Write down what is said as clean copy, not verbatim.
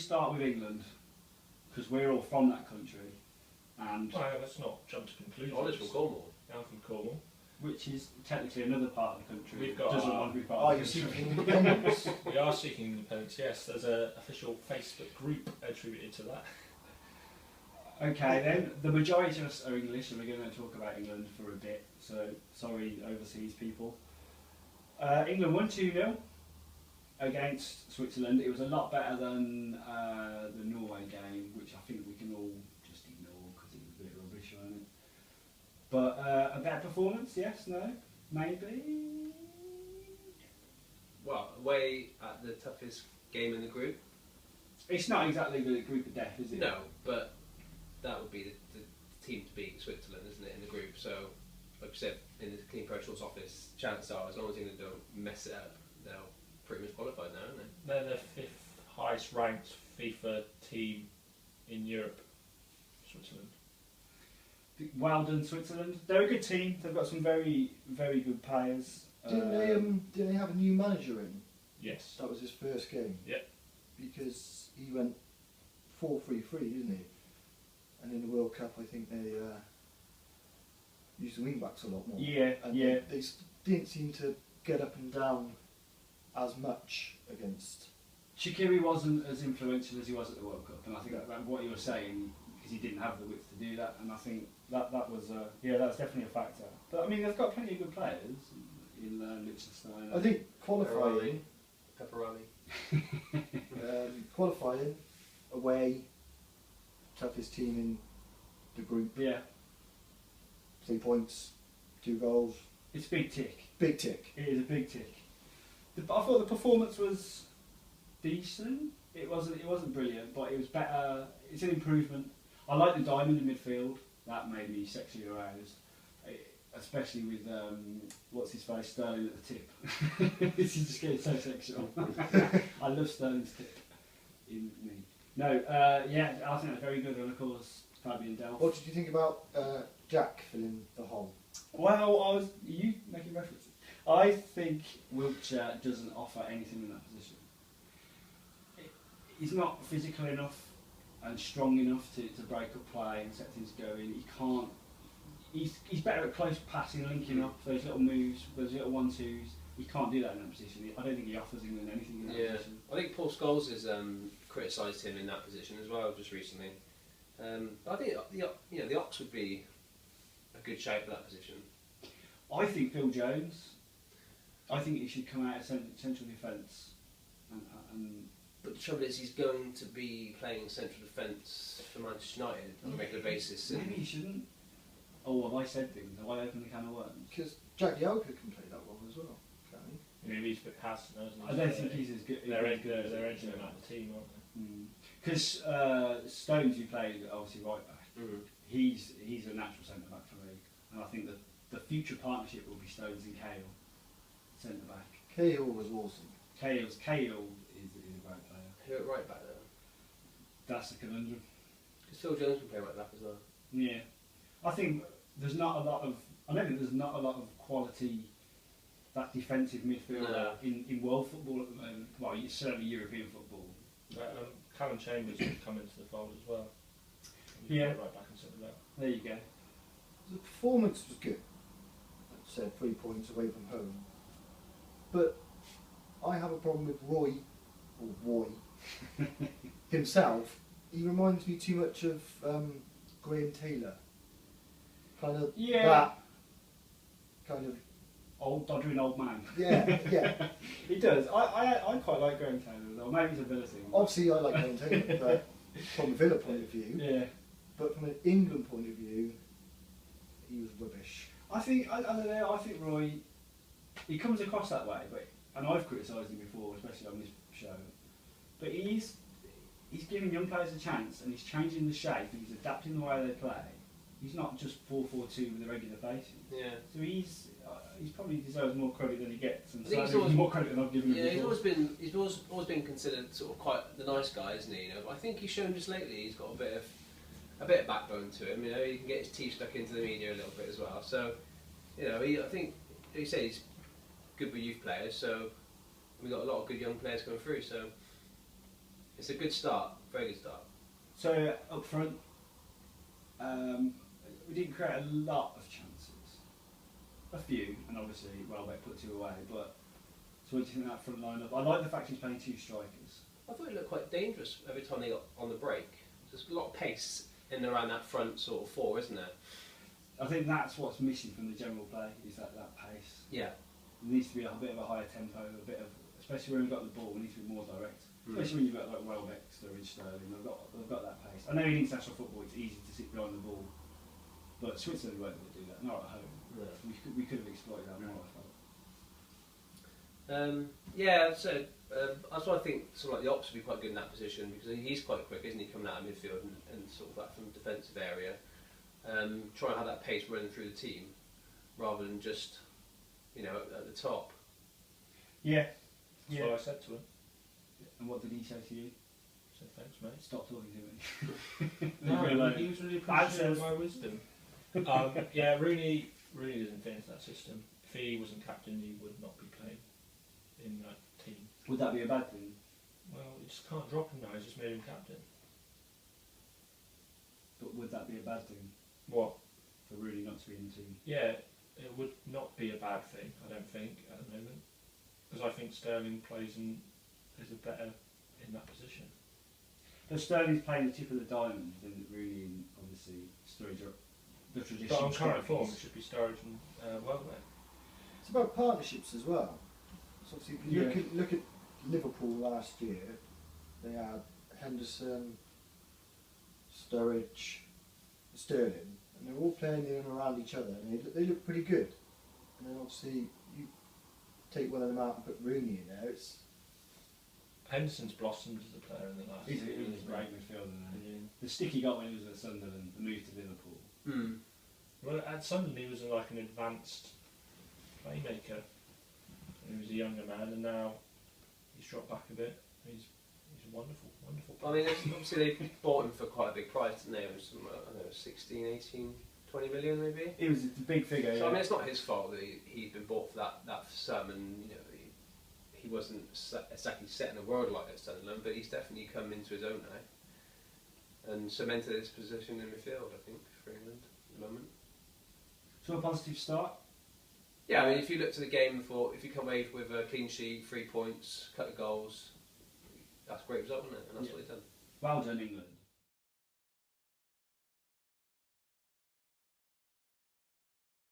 start with England? Because we're all from that country, and Well, let's not jump to conclusions. Oliver's from Cornwall. I'm from Cornwall. which is technically another part of the country. We've got doesn't our- want to be part Are of you the country. seeking independence? We are seeking independence, yes. There's an official Facebook group attributed to that. Okay, then the majority of us are English, and we're going to talk about England for a bit. So sorry, overseas people. England won 2-0 against Switzerland. It was a lot better than the Norway game, which I think we can all just ignore because it was a bit rubbish, wasn't it? But a better performance, yes, no, maybe. Well, away at the toughest game in the group. It's not exactly the group of death, is it? No, but that would be the team to beat Switzerland, isn't it, in the group? So, like I said, in the Clean Pair of Shorts office, chances are, as long as England don't mess it up, they'll pretty much qualified now, aren't they? They're the 5th highest ranked FIFA team in Europe, Switzerland. Well done, Switzerland. They're a good team. They've got some very, very good players. Didn't they have a new manager in? Yes. That was his first game. Yep. Because he went 4-3-3, didn't he? And in the World Cup, I think they used the wing backs a lot more. Yeah, and yeah. They didn't seem to get up and down as much against. Shaqiri wasn't as influential as he was at the World Cup, and I think that what you were saying, because he didn't have the width to do that, and I think that was that's definitely a factor. But I mean, they've got plenty of good players in Liechtenstein. I think qualifying, Pepperoni. qualifying away, toughest team in the group. Yeah, 3 points, 2 goals, it's a big tick. big tick. It is a big tick. I thought the performance was decent. It wasn't brilliant, but it was better. It's an improvement. I like the diamond in midfield. That made me sexually aroused, especially with what's his face, Sterling at the tip. This is just getting so sexual. I love Sterling's tip. In me. No, yeah, I think that's very good. And of course, Fabian Delph. What did you think about Jack filling the hole? Well, are you making references? I think Wiltshire doesn't offer anything in that position. He's not physical enough and strong enough to break up play and set things going. He can't. He's better at close passing, linking up, those little moves, those little 1-2s. He can't do that in that position. I don't think he offers England anything in that position. I think Paul Scholes has criticised him in that position as well, just recently. I think the Ox would be a good shape for that position. I think Phil Jones. I think he should come out of central defence and But the trouble is, he's going to be playing central defence for Manchester United on a regular basis. maybe he shouldn't. Oh, have I said things? Have I opened the can of worms? Because Jack Yelka can play that role as well, can't he? Maybe he's a bit passive, isn't he? I don't think he's as good. They're as good as edging him out of the team, aren't they? Because Stones, who played obviously right back, he's a natural centre back for me, and I think that the future partnership will be Stones and Cahill, centre back. Cahill was awesome. Cahill is a great player. Who at right back there? That's a conundrum. Because Phil Jones can play right back as well. Yeah, I think there's not a lot of. I don't think there's not a lot of quality. That defensive midfielder in world football at the moment. Well, certainly European football. Callum Chambers has come into the fold as well. Yeah. Right back and centre back. There you go. The performance was good. Like I said, 3 points away from home. But I have a problem with Roy himself. He reminds me too much of Graham Taylor. Kind of that kind of Doddering old man. yeah. He does. I quite like Graham Taylor though. Maybe it's a Villa thing. Obviously I like Graham Taylor, but from a Villa point of view. Yeah. But from an England point of view, he was rubbish. I don't know. I think Roy, he comes across that way, and I've criticised him before, especially on this show. But he's giving young players a chance, and he's changing the shape, and he's adapting the way they play. He's not just 4-4-2 with a regular facing. Yeah. So he's probably deserves more credit than he gets, and I think he's so always more credit than I've given him. Yeah, before. he's always been considered sort of quite the nice guy, isn't he? You know, but I think he's shown just lately he's got a bit of backbone to him. You know, he can get his teeth stuck into the media a little bit as well. So, you know, I think he said he's good with youth players. So we've got a lot of good young players coming through. So It's a good start, very good start. So up front, we didn't create a lot of chances. A few, and obviously Welbeck put 2 away. But so what do you think that front line up? I like the fact he's playing 2 strikers. I thought it looked quite dangerous every time they got on the break. There's a lot of pace in and around that front sort of 4, isn't there? I think that's what's missing from the general play is that pace. Yeah. It needs to be a bit of a higher tempo, a bit of, especially when we've got the ball, we need to be more direct. Especially when you've got like Welbeck, Sturridge, Sterling, they've got that pace. I know in international football it's easy to sit behind the ball, but Switzerland weren't going to do that, not at home. No. We could have exploited that more, I felt. Yeah, so that's why I think someone like the Ox would be quite good in that position because he's quite quick, isn't he, coming out of midfield and sort of that from the defensive area. Try and have that pace running through the team rather than just, you know, at the top. Yeah. That's what I said to him. And what did he say to you? I said, thanks, mate. Stop talking to me. No, he was really appreciative of my wisdom. Yeah, Rooney doesn't fit into that system. If he wasn't captain, he would not be playing in that team. Would that be a bad thing? Well, you just can't drop him now, he's just made him captain. But would that be a bad thing What? for Rooney not to be in the team? Yeah, it would not be a bad thing, I don't think, at the moment. Because I think Sterling is a better in that position. But Sterling's playing the tip of the diamond, then Rooney and obviously Sturridge are the traditional. But on current strikers. form, it should be Sturridge and Welbeck. It's about partnerships as well. So obviously, if you Yeah. look at Liverpool last year, they had Henderson, Sturridge, Sterling, and they're all playing in and around each other, and they look pretty good. And then obviously you take one of them out and put Rooney in there. It's Henderson's blossomed as a player in the last He's a years, great midfielder. The stick he got when he was at Sunderland, the move to Liverpool. Well, at Sunderland he was like an advanced playmaker. He was a younger man, and now he's dropped back a bit. He's a wonderful I player. mean, obviously they bought him for quite a big price, didn't they? It was some, I don't know, 16, 18, 20 million maybe. It was a big figure. So yeah. I mean, it's not his fault that he'd been bought for that sum, and you know he wasn't exactly setting the world like at Sunderland, but he's definitely come into his own now and cemented his position in midfield. I think for England at the moment. So a positive start. Yeah, I mean, if you look to the game and thought, if you come away with a clean sheet, 3 points, couple of goals, that's a great result, isn't it? And that's what he's done. Well done, England.